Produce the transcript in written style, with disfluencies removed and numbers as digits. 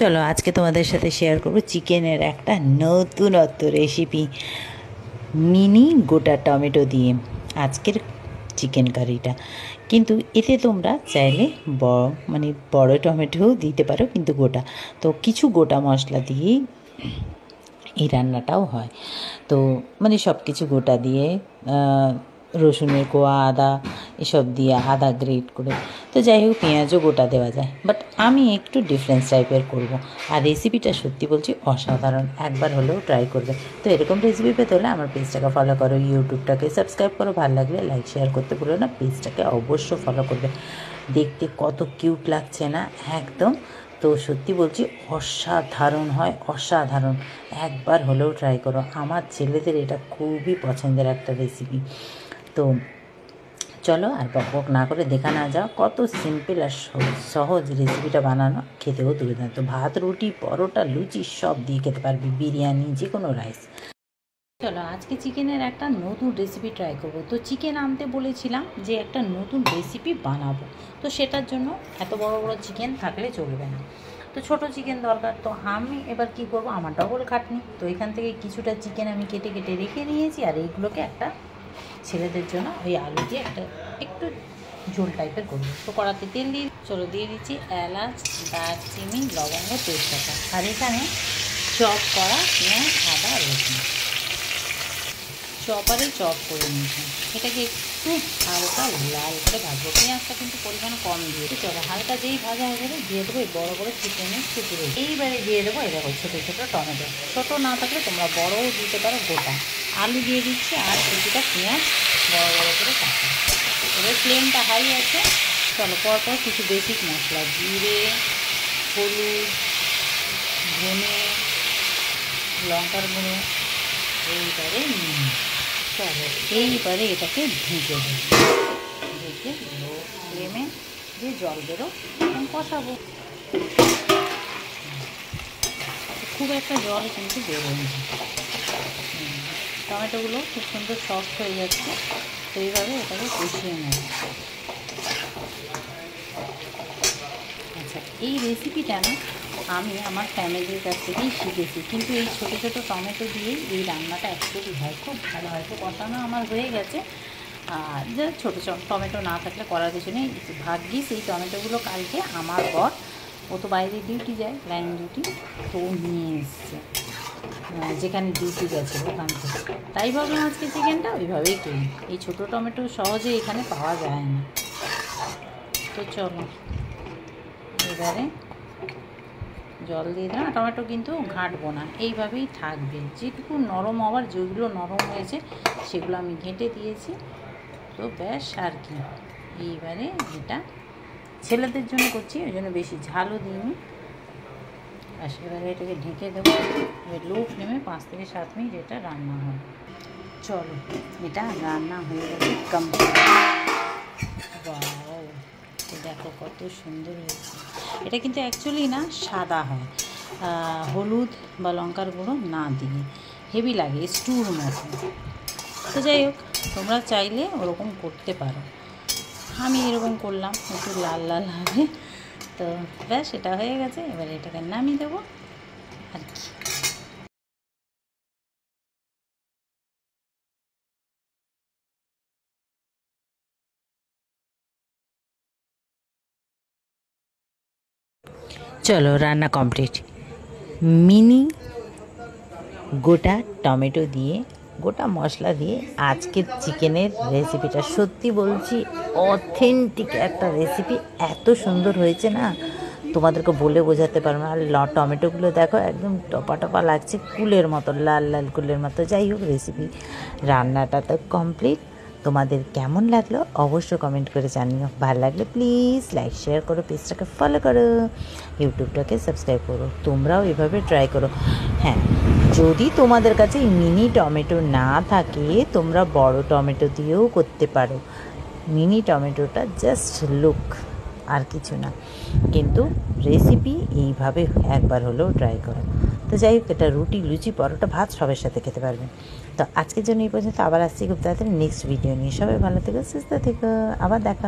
চলো আজকে তোমাদের সাথে শেয়ার করব চিকেনের একটা নতুনত্ব রেসিপি, মিনি গোটা টমেটো দিয়ে আজকের চিকেন কারিটা। কিন্তু এতে তোমরা চাইলে বড় টমেটোও দিতে পারো, কিন্তু গোটা। তো কিছু গোটা মশলা দিয়েই এই রান্নাটাও হয়। তো সব কিছু গোটা দিয়ে রসুনের কোয়া, আদা এসব দিয়ে, আদা গ্রেট করে। তো যাই হোক, পেঁয়াজও গোটা দেওয়া যায়, বাট আমি একটু ডিফারেন্স টাইপের করব। আর রেসিপিটা সত্যি বলছি অসাধারণ, একবার হলেও ট্রাই করবে। তো এরকম রেসিপি পেতে হলে আমার পেজটাকে ফলো করো, ইউটিউবটাকে সাবস্ক্রাইব করো, ভালো লাগলে লাইক শেয়ার করতে ভুলো না। পেজটাকে অবশ্য ফলো করবে। দেখতে কত কিউট লাগছে না একদম। তো সত্যি বলছি অসাধারণ হয়, অসাধারণ। একবার হলেও ট্রাই করো, আমার ছেলেদের এটা খুবই পছন্দের একটা রেসিপি। তো চলো আর বক না করে দেখা না যাও, কত সিম্পল আর সহজ রেসিপিটা বানানো, খেতেও দুর্দান্ত। ভাত, রুটি, পরোটা, লুচি সব দিয়ে খেতে পারবি, বিরিয়ানি, যে কোনো রাইস। চলো আজকে চিকেনের একটা নতুন রেসিপি ট্রাই করব। তো চিকেন আনতে বলেছিলাম যে একটা নতুন রেসিপি বানাবো, তো সেটার জন্য এত বড় বড় চিকেন থাকলে চলবে না, তো ছোট চিকেন দরকার। তো আমি এবার কি করব, আমার ডবল খাটনি। তো এখান থেকে কিছুটা চিকেন আমি কেটে কেটে রেখে নিয়েছি, আর এইগুলোকে একটা ছেলেদের জন্য ওই আলু দিয়ে একটু ঝোল টাইপের করবো। তো কড়াতে তেল দিয়ে দিচ্ছি এলাচ, দারচিনি, লবঙ্গ, তেজপাতা, আর এখানে চপ করা পেঁয়াজ, আদা, রসুন চপ করে নিয়েছি। এটাকে একটু হালকা লাল করে ভাজবো। পেঁয়াজটা কিন্তু পরিমাণ কম দিয়ে, চলো হালকা যেই ভাজা হয়ে যাবে দিয়ে দেবো এই বড়ো বড়ো চিকেনের টুকরো। এইবারে দিয়ে দেবো এই দেখো ছোটো ছোটো টমেটো। ছোটো না থাকলে তোমরা বড়ও দিতে পারো, গোটা আলু দিয়ে দিচ্ছি, আর কিছুটা পেঁয়াজ বড়ো বড়ো করে কাটা। এবার ফ্লেমটা হাই আছে। চলো পরপর কিছু বেসিক মশলা, জিরে, হলুদ, ধনে, লঙ্কার গুঁড়ো এইবারে চলো এইবারে এটাকে ঢেকে লো ফ্লেমে দিয়ে জল বেরো এবং কষাবো। খুব একটা জল কিন্তু বেরোয়, টমেটোগুলো খুব সুন্দর সফট হয়ে যাচ্ছে। তো এইভাবে এটাকে কষিয়ে নেব। আচ্ছা, এই রেসিপিটা না আমি আমার ফ্যামিলির কাছ থেকেই শিখেছি, কিন্তু এই ছোটো ছোটো টমেটো দিয়েই এই রান্নাটা অ্যাকচুয়ালি হয়, খুব ভালো হয়। তো কষানো আমার হয়ে গেছে। আর যে ছোটো টমেটো না থাকলে করার কিছু নেই। ভাগ্যিস এই টমেটোগুলো কালকে আমার বর, ও তো বাইরে ডিউটি যায়, লাইন ডিউটি, তো ও নিয়ে এসছে যেখানে ডিউটি গেছে ওখান থেকে। তাই ভাবলাম আজকে চিকেনটা ওইভাবেই করি। এই ছোটো টমেটো সহজে এখানে পাওয়া যায় না। তো চলো এবারে জল দিয়ে দিলাম। টমেটো কিন্তু ঘাঁটবো না, এইভাবেই থাকবে। যেটুকু নরম হওয়ার, যেগুলো নরম হয়েছে সেগুলো আমি ঘেঁটে দিয়েছি। তো ব্যাস আর কি। এইবারে এটা ছেলেদের জন্য করছি, ওই জন্য বেশি ঝালও দিইনি। আর এবারে এটাকে ঢেকে দেবো লো ফ্লেমে 5 থেকে 7 মিনিট এটা রান্না হয়। চলো এটা রান্না হয়ে গেছে কমপ্লিট। বাও, দেখো কত সুন্দর হয়েছে। এটা কিন্তু অ্যাকচুয়ালি না সাদা হয়, হলুদ বা লঙ্কার গুঁড়ো না দিলে হেভি লাগে, স্টুর মতো। তো যাই হোক, তোমরা চাইলে ওরকম করতে পারো। আমি এরকম করলাম, একটু লাল লাল হবে। তো ব্যাস এটা হয়ে গেছে। এবার এটাকে নামিয়ে দেবো আর কি। চলো রান্না কমপ্লিট। মিনি গোটা টমেটো দিয়ে, গোটা মশলা দিয়ে আজকের চিকেনের রেসিপিটা সত্যি বলছি অথেন্টিক একটা রেসিপি। এত সুন্দর হয়েছে না, তোমাদেরকে বলে বোঝাতে পারবো না। আর টমেটোগুলো দেখো একদম টপা টপা লাগছে, কুলের মতো, লাল লাল কুলের মতো। যাই হোক, রেসিপি রান্নাটা তো কমপ্লিট। তোমাদের কেমন লাগলো অবশ্য কমেন্ট করে জানিও। ভালো লাগলে প্লিজ লাইক শেয়ার করো, পেজটাকে ফলো করো, ইউটিউবটাকে সাবস্ক্রাইব করো। তোমরাও এভাবে ট্রাই করো। হ্যাঁ, যদি তোমাদের কাছে মিনি টমেটো না থাকে, তোমরা বড় টমেটো দিয়েও করতে পারো। মিনি টমেটোটা জাস্ট লুক, আর কিছু না। কিন্তু রেসিপি এইভাবে একবার হলেও ট্রাই করো। তো যাই হোক, এটা রুটি, লুচি, পরোটা, ভাত সবের সাথে খেতে পারবেন। তো আজকের জন্য এই পর্যন্ত। আবার আসছি খুব তাড়াতাড়ি নেক্সট ভিডিও নিয়ে। সবাই ভালো থেকো, সুস্থ থেকো, আবার দেখা